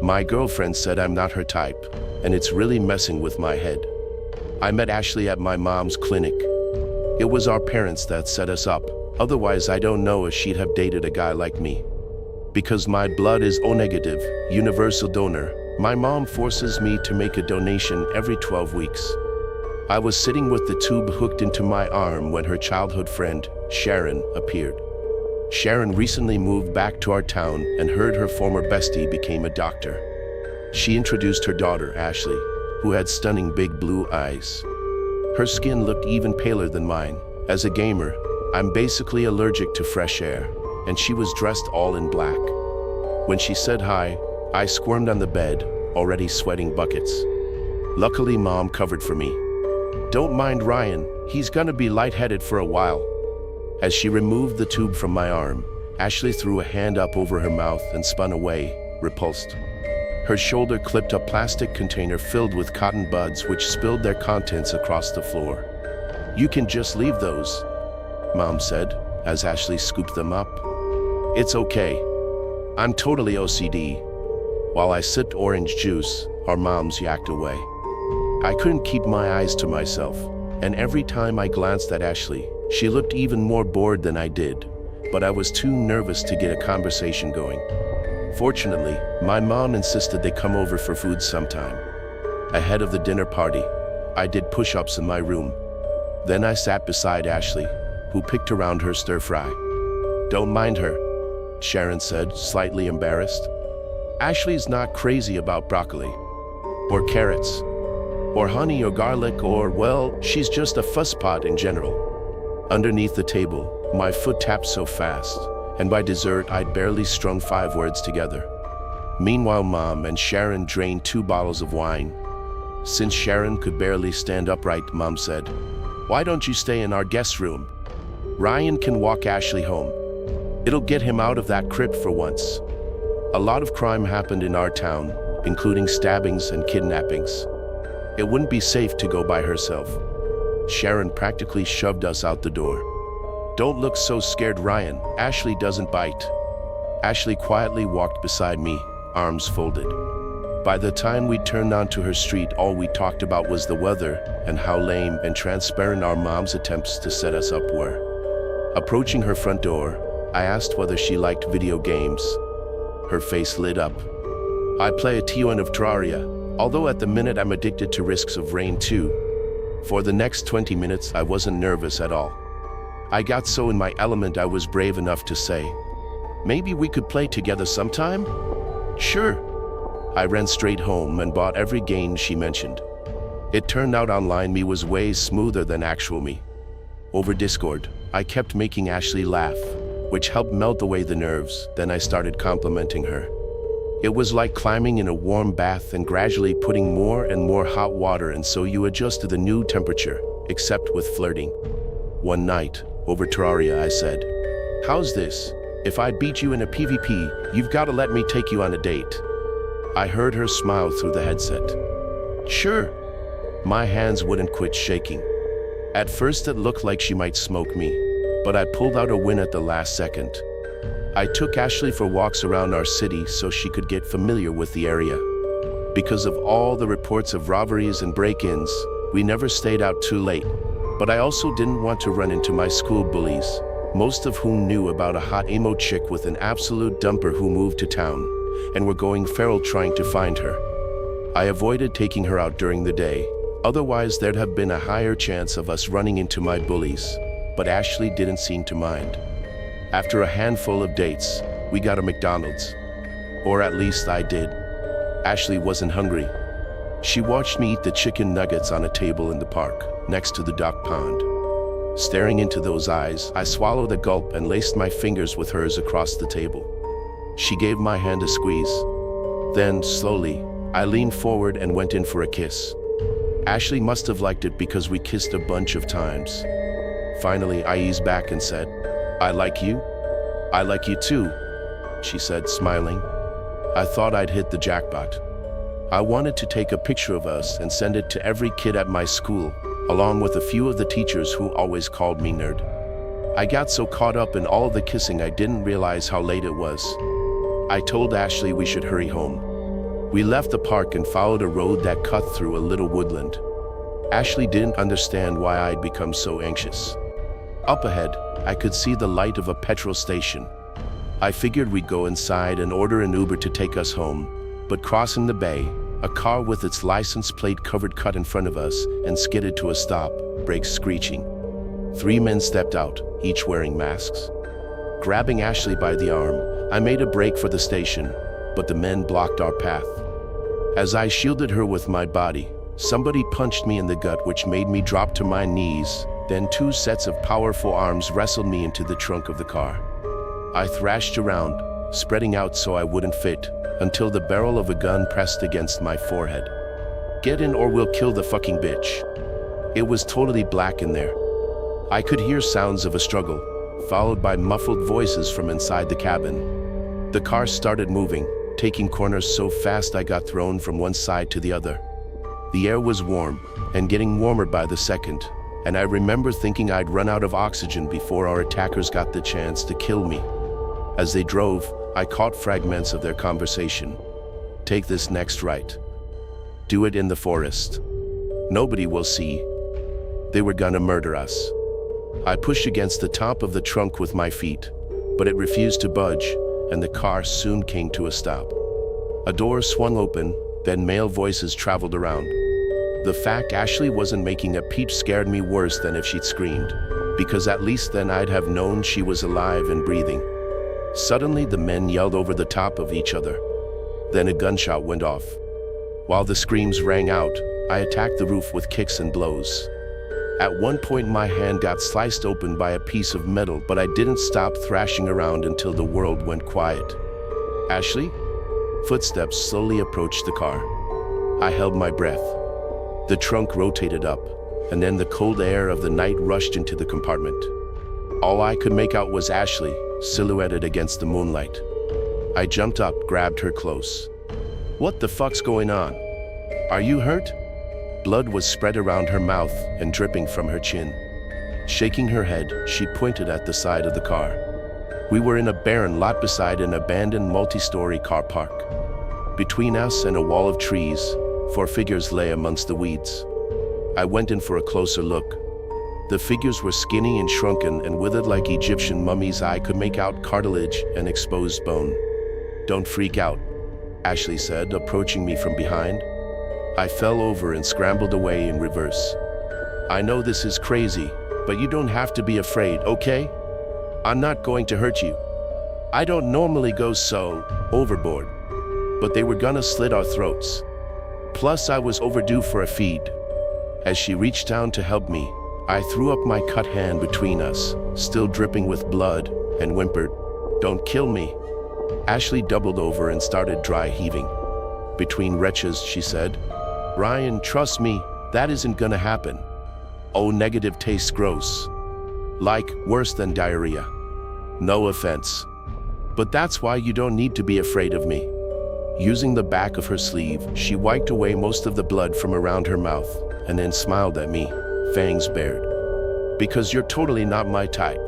My girlfriend said I'm not her type, and it's really messing with my head. I met Ashley at my mom's clinic. It was our parents that set us up, otherwise I don't know if she'd have dated a guy like me. Because my blood is O negative, universal donor, my mom forces me to make a donation every 12 weeks. I was sitting with the tube hooked into my arm when her childhood friend, Sharon, appeared. Sharon recently moved back to our town and heard her former bestie became a doctor. She introduced her daughter, Ashley, who had stunning big blue eyes. Her skin looked even paler than mine. As a gamer, I'm basically allergic to fresh air, and she was dressed all in black. When she said hi, I squirmed on the bed, already sweating buckets. Luckily, Mom covered for me. "Don't mind Ryan, he's gonna be lightheaded for a while." As she removed the tube from my arm, Ashley threw a hand up over her mouth and spun away, repulsed. Her shoulder clipped a plastic container filled with cotton buds which spilled their contents across the floor. "You can just leave those," Mom said, as Ashley scooped them up. "It's okay. I'm totally OCD." While I sipped orange juice, our moms yacked away. I couldn't keep my eyes to myself, and every time I glanced at Ashley, she looked even more bored than I did, but I was too nervous to get a conversation going. Fortunately, my mom insisted they come over for food sometime. Ahead of the dinner party, I did push-ups in my room. Then I sat beside Ashley, who picked around her stir-fry. "Don't mind her," Sharon said, slightly embarrassed. "Ashley's not crazy about broccoli, or carrots, or honey or garlic, or, well, she's just a fusspot in general." Underneath the table, my foot tapped so fast, and by dessert I'd barely strung 5 words together. Meanwhile, Mom and Sharon drained 2 bottles of wine. Since Sharon could barely stand upright, Mom said, "Why don't you stay in our guest room? Ryan can walk Ashley home. It'll get him out of that crypt for once." A lot of crime happened in our town, including stabbings and kidnappings. It wouldn't be safe to go by herself. Sharon practically shoved us out the door. "Don't look so scared, Ryan. Ashley doesn't bite." Ashley quietly walked beside me, arms folded. By the time we turned onto her street, all we talked about was the weather and how lame and transparent our mom's attempts to set us up were. Approaching her front door, I asked whether she liked video games. Her face lit up. "I play a ton of Terraria, although at the minute I'm addicted to Risks of Rain 2. For the next 20 minutes, I wasn't nervous at all. I got so in my element I was brave enough to say, "Maybe we could play together sometime?" "Sure." I ran straight home and bought every game she mentioned. It turned out online me was way smoother than actual me. Over Discord, I kept making Ashley laugh, which helped melt away the nerves. Then I started complimenting her. It was like climbing in a warm bath and gradually putting more and more hot water, and so you adjust to the new temperature, except with flirting. One night, over Terraria, I said, "How's this? If I beat you in a PvP, you've got to let me take you on a date." I heard her smile through the headset. "Sure." My hands wouldn't quit shaking. At first it looked like she might smoke me, but I pulled out a win at the last second. I took Ashley for walks around our city so she could get familiar with the area. Because of all the reports of robberies and break-ins, we never stayed out too late, but I also didn't want to run into my school bullies, most of whom knew about a hot emo chick with an absolute dumper who moved to town, and were going feral trying to find her. I avoided taking her out during the day, otherwise there'd have been a higher chance of us running into my bullies, but Ashley didn't seem to mind. After a handful of dates, we got a McDonald's. Or at least I did. Ashley wasn't hungry. She watched me eat the chicken nuggets on a table in the park, next to the duck pond. Staring into those eyes, I swallowed a gulp and laced my fingers with hers across the table. She gave my hand a squeeze. Then, slowly, I leaned forward and went in for a kiss. Ashley must have liked it because we kissed a bunch of times. Finally, I eased back and said, "I like you." "I like you too," she said, smiling. I thought I'd hit the jackpot. I wanted to take a picture of us and send it to every kid at my school, along with a few of the teachers who always called me nerd. I got so caught up in all the kissing I didn't realize how late it was. I told Ashley we should hurry home. We left the park and followed a road that cut through a little woodland. Ashley didn't understand why I'd become so anxious. Up ahead, I could see the light of a petrol station. I figured we'd go inside and order an Uber to take us home, but crossing the bay, a car with its license plate covered cut in front of us and skidded to a stop, brakes screeching. 3 men stepped out, each wearing masks. Grabbing Ashley by the arm, I made a break for the station, but the men blocked our path. As I shielded her with my body, somebody punched me in the gut, which made me drop to my knees. Then 2 sets of powerful arms wrestled me into the trunk of the car. I thrashed around, spreading out so I wouldn't fit, until the barrel of a gun pressed against my forehead. "Get in or we'll kill the fucking bitch." It was totally black in there. I could hear sounds of a struggle, followed by muffled voices from inside the cabin. The car started moving, taking corners so fast I got thrown from one side to the other. The air was warm, and getting warmer by the second, and I remember thinking I'd run out of oxygen before our attackers got the chance to kill me. As they drove, I caught fragments of their conversation. "Take this next right. Do it in the forest. Nobody will see. They were gonna murder us." I pushed against the top of the trunk with my feet, but it refused to budge, and the car soon came to a stop. A door swung open, then male voices traveled around. The fact Ashley wasn't making a peep scared me worse than if she'd screamed, because at least then I'd have known she was alive and breathing. Suddenly, the men yelled over the top of each other. Then a gunshot went off. While the screams rang out, I attacked the roof with kicks and blows. At one point, my hand got sliced open by a piece of metal, but I didn't stop thrashing around until the world went quiet. "Ashley?" Footsteps slowly approached the car. I held my breath. The trunk rotated up, and then the cold air of the night rushed into the compartment. All I could make out was Ashley, silhouetted against the moonlight. I jumped up, grabbed her close. "What the fuck's going on? Are you hurt?" Blood was spread around her mouth and dripping from her chin. Shaking her head, she pointed at the side of the car. We were in a barren lot beside an abandoned multi-story car park. Between us and a wall of trees, 4 figures lay amongst the weeds. I went in for a closer look. The figures were skinny and shrunken and withered like Egyptian mummies. I could make out cartilage and exposed bone. "Don't freak out," Ashley said, approaching me from behind. I fell over and scrambled away in reverse. "I know this is crazy, but you don't have to be afraid, okay? I'm not going to hurt you. I don't normally go so overboard, but they were gonna slit our throats. Plus, I was overdue for a feed." As she reached down to help me, I threw up my cut hand between us, still dripping with blood, and whimpered, "Don't kill me." Ashley doubled over and started dry heaving. "Between wretches," she said. "Ryan, trust me, that isn't gonna happen. O negative tastes gross. Like, worse than diarrhea. No offense. But that's why you don't need to be afraid of me." Using the back of her sleeve, she wiped away most of the blood from around her mouth, and then smiled at me, fangs bared. "Because you're totally not my type."